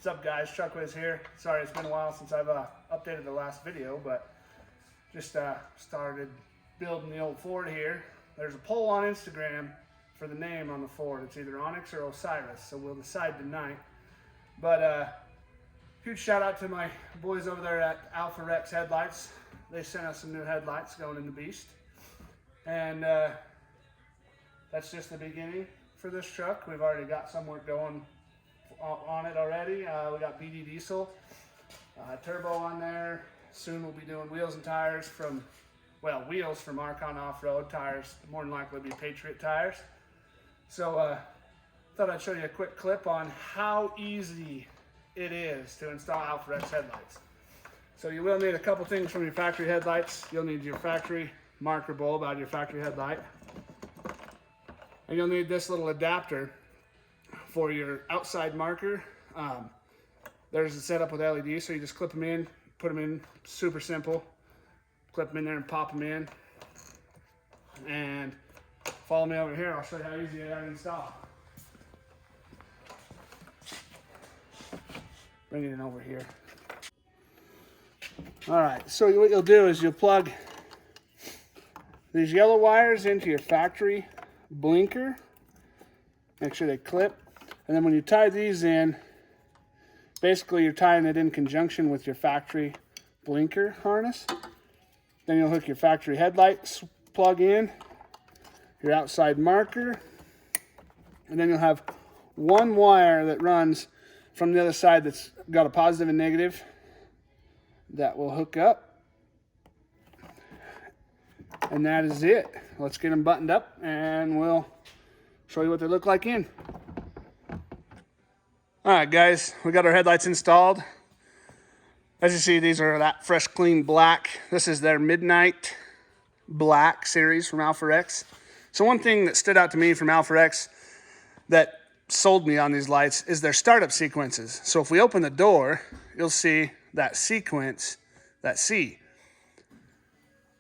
What's up, guys? TRUCKWIZZ here. Sorry it's been a while since I've updated the last video, but just started building the old Ford here. There's a poll on Instagram for the name on the Ford. It's either Onyx or Osiris, so we'll decide tonight. But huge shout out to my boys over there at ALPHAREX Headlights. They sent us some new headlights going in the Beast. And that's just the beginning for this truck. We've already got some work going on it already. We got BD diesel, turbo on there. Soon we'll be doing wheels and tires from, well, wheels from Archon Off-Road, tires more than likely be Patriot tires. So thought I'd show you a quick clip on how easy it is to install ALPHAREX headlights. So you will need a couple things from your factory headlights. You'll need your factory marker bulb out of your factory headlight. And you'll need this little adapter for your outside marker. There's a setup with LEDs, so you just clip them in, put them in, super simple. Clip them in there and pop them in. And follow me over here, I'll show you how easy they are to install. Bring it in over here. All right, so what you'll do is you'll plug these yellow wires into your factory blinker. Make sure they clip. And then when you tie these in, basically you're tying it in conjunction with your factory blinker harness. Then you'll hook your factory headlights plug in, your outside marker, and then you'll have one wire that runs from the other side that's got a positive and negative that will hook up. And that is it. Let's get them buttoned up and we'll show you what they look like in. All right, guys, we got our headlights installed. As you see, these are that fresh, clean black. This is their Midnight Black series from ALPHAREX. So one thing that stood out to me from ALPHAREX that sold me on these lights is their startup sequences. So if we open the door, you'll see that sequence, that C.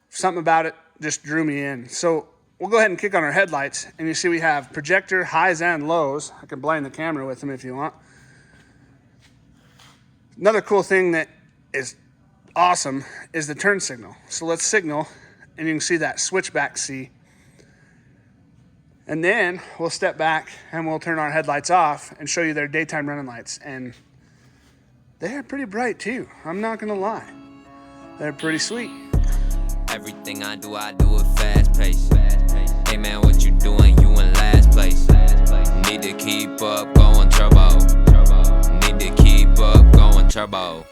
Something about it just drew me in. So we'll go ahead and kick on our headlights, and you see we have projector highs and lows. I can blind the camera with them if you want. Another cool thing that is awesome is the turn signal. So let's signal, and you can see that switchback C. And then we'll step back and we'll turn our headlights off and show you their daytime running lights. And they're pretty bright too, I'm not gonna lie. They're pretty sweet. Everything I do at fast pace. Hey man, what you doing? You in last place. Need to keep up, going turbo. Need to keep up, going turbo.